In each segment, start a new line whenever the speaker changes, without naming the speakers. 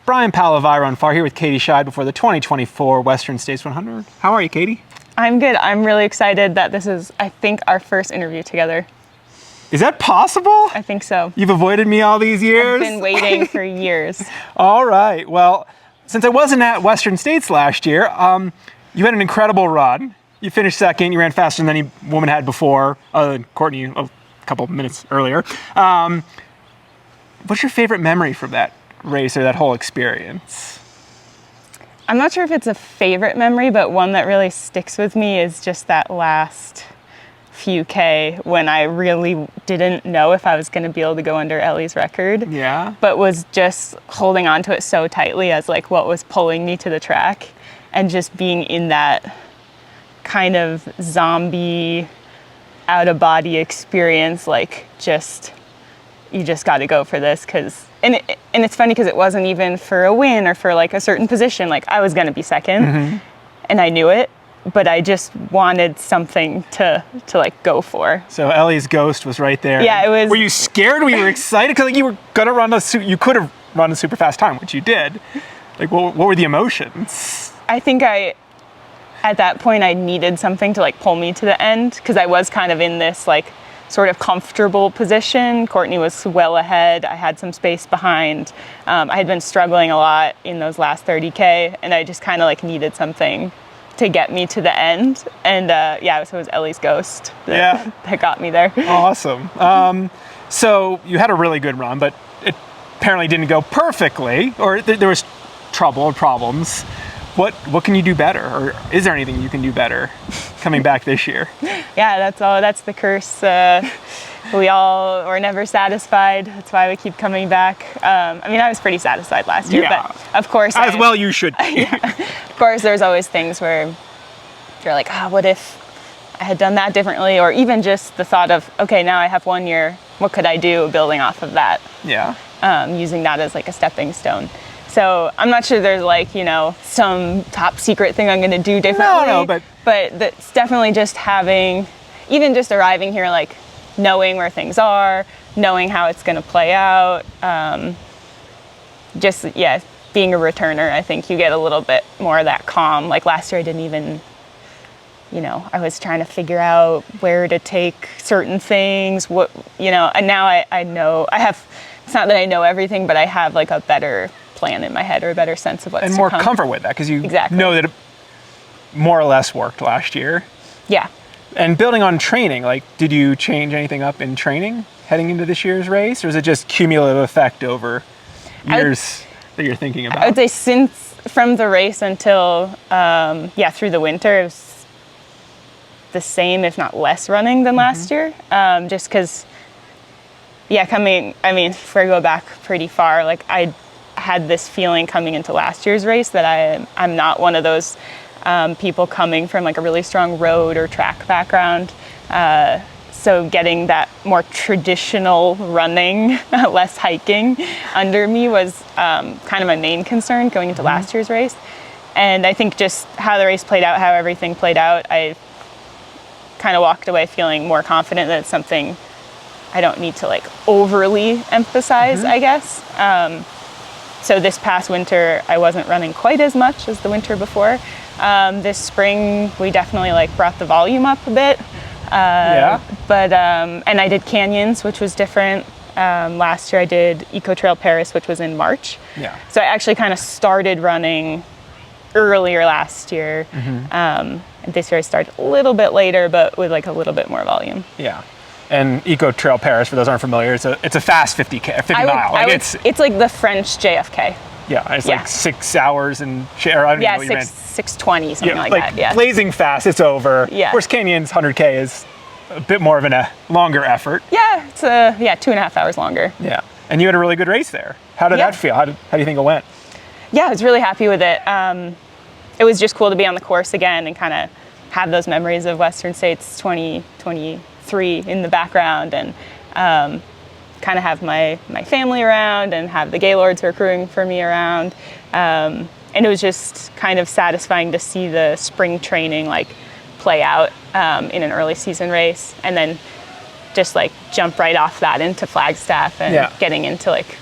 Brian Palavira on Far here with Katie Schide before the 2024 Western States 100. How are you, Katie?
I'm good. I'm really excited that this is, I think, our first interview together.
Is that possible?
I think so.
You've avoided me all these years?
I've been waiting for years.
All right. Well, since I wasn't at Western States last year, you had an incredible run. You finished second. You ran faster than any woman had before, Courtney a couple minutes earlier. What's your favorite memory from that race or that whole experience?
I'm not sure if it's a favorite memory, but one that really sticks with me is just that last few K when I really didn't know if I was going to be able to go under Ellie's record.
Yeah.
But was just holding on to it so tightly as like what was pulling me to the track, and just being in that kind of zombie out of body experience, like you just got to go for this, because and it's funny because it wasn't even for a win or for like a certain position. Like I was going to be second, and I knew it, but I just wanted something to like go for. So
Ellie's ghost was right there.
Yeah, it was.
Were you scared? Were you excited? Because like you were gonna you could have run a super fast time, which you did. Like what were the emotions?
I think at that point I needed something to like pull me to the end, because I was kind of in this like sort of comfortable position. Courtney was well ahead. I had some space behind. I had been struggling a lot in those last 30K, and I just kind of like needed something to get me to the end. And so it was Ellie's ghost that got me there.
Awesome. So you had a really good run, but it apparently didn't go perfectly, or there was trouble or problems. What can you do better, or is there anything you can do better coming back this year?
Yeah, that's the curse. We all are never satisfied. That's why we keep coming back. I was pretty satisfied last year, but of course,
well you should be.
Of course, there's always things where you're like, what if I had done that differently? Or even just the thought of, okay, now I have 1 year. What could I do building off of that?
Yeah.
Using that as like a stepping stone. So I'm not sure there's like, some top secret thing I'm going to do differently.
No,
but that's definitely just even just arriving here, like knowing where things are, knowing how it's going to play out. Being a returner, I think you get a little bit more of that calm. Like last year I didn't even, I was trying to figure out where to take certain things, and now I know it's not that I know everything, but I have like a better plan in my head, or a better sense of what's
and more comfort with that, because you know that it more or less worked last year.
Yeah.
And building on training, like did you change anything up in training heading into this year's race, or is it just cumulative effect over years that you're thinking about?
I would say from the race until through the winter, it was the same, if not less running than last year, just because if I go back pretty far, like I had this feeling coming into last year's race that I'm not one of those people coming from like a really strong road or track background. So getting that more traditional running, less hiking under me was kind of my main concern going into last year's race. And I think just how the race played out, how everything played out, I kind of walked away feeling more confident that it's something I don't need to like overly emphasize, I guess. So this past winter, I wasn't running quite as much as the winter before. This spring, we definitely like brought the volume up a bit. But and I did canyons, which was different. Last year I did Eco Trail Paris, which was in March.
Yeah.
So I actually kind of started running earlier last year. And this year I started a little bit later, but with like a little bit more volume.
Yeah. And Eco Trail Paris, for those who aren't familiar, it's a fast 50 mile.
It's like the French JFK.
Yeah, it's like 6 hours and share. I don't know what you ran.
6:20, something like that. Yeah,
blazing fast. It's over.
Yeah.
Whereas Canyon's 100K is a bit more of a longer effort.
Yeah, it's 2.5 hours longer.
Yeah, and you had a really good race there. How did that feel? How do you think it went?
Yeah, I was really happy with it. It was just cool to be on the course again and kind of have those memories of Western States 2023 in the background, and kind of have my family around and have the Gaylords who are crewing for me around. And it was just kind of satisfying to see the spring training like play out in an early season race, and then just like jump right off that into Flagstaff and getting into like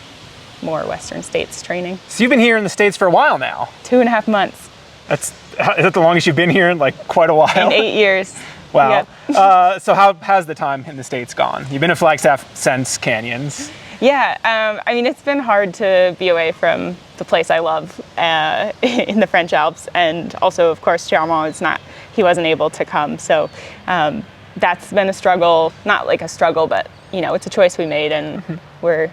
more Western States training.
So you've been here in the States for a while now.
2.5 months.
Is that the longest you've been here in like quite a while?
In 8 years.
Wow.
Yep.
So how has the time in the States gone? You've been in Flagstaff since Canyons.
Yeah, I mean, it's been hard to be away from the place I love in the French Alps, and also, of course, Chairman he wasn't able to come, so that's been a struggle. Not like a struggle, but it's a choice we made, and we're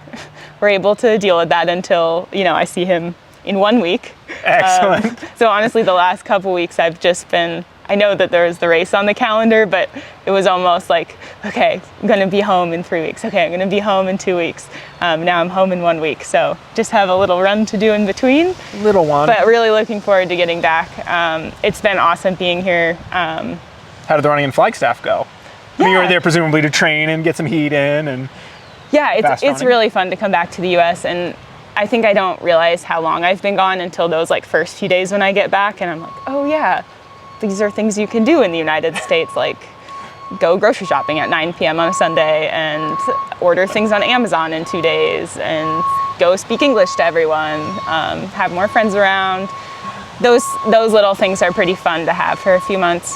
able to deal with that until I see him in 1 week.
Excellent.
So honestly, the last couple weeks I've just been. I know that there's the race on the calendar, but it was almost like, okay, I'm going to be home in 3 weeks. Okay, I'm going to be home in 2 weeks. Now I'm home in 1 week. So just have a little run to do in between.
Little one.
But really looking forward to getting back. It's been awesome being here.
How did the running in Flagstaff go? I mean, you were there presumably to train and get some heat in. And
yeah, it's really fun to come back to the U.S. And I think I don't realize how long I've been gone until those like first few days when I get back. And I'm like, oh yeah. These are things you can do in the United States, like go grocery shopping at 9 p.m. on a Sunday and order things on Amazon in 2 days and go speak English to everyone, have more friends around. Those little things are pretty fun to have for a few months.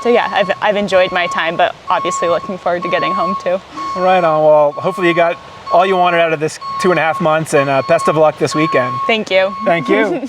So yeah, I've enjoyed my time, but obviously looking forward to getting home too.
Right on. Well, hopefully you got all you wanted out of this 2.5 months, and best of luck this weekend.
Thank you.
Thank you.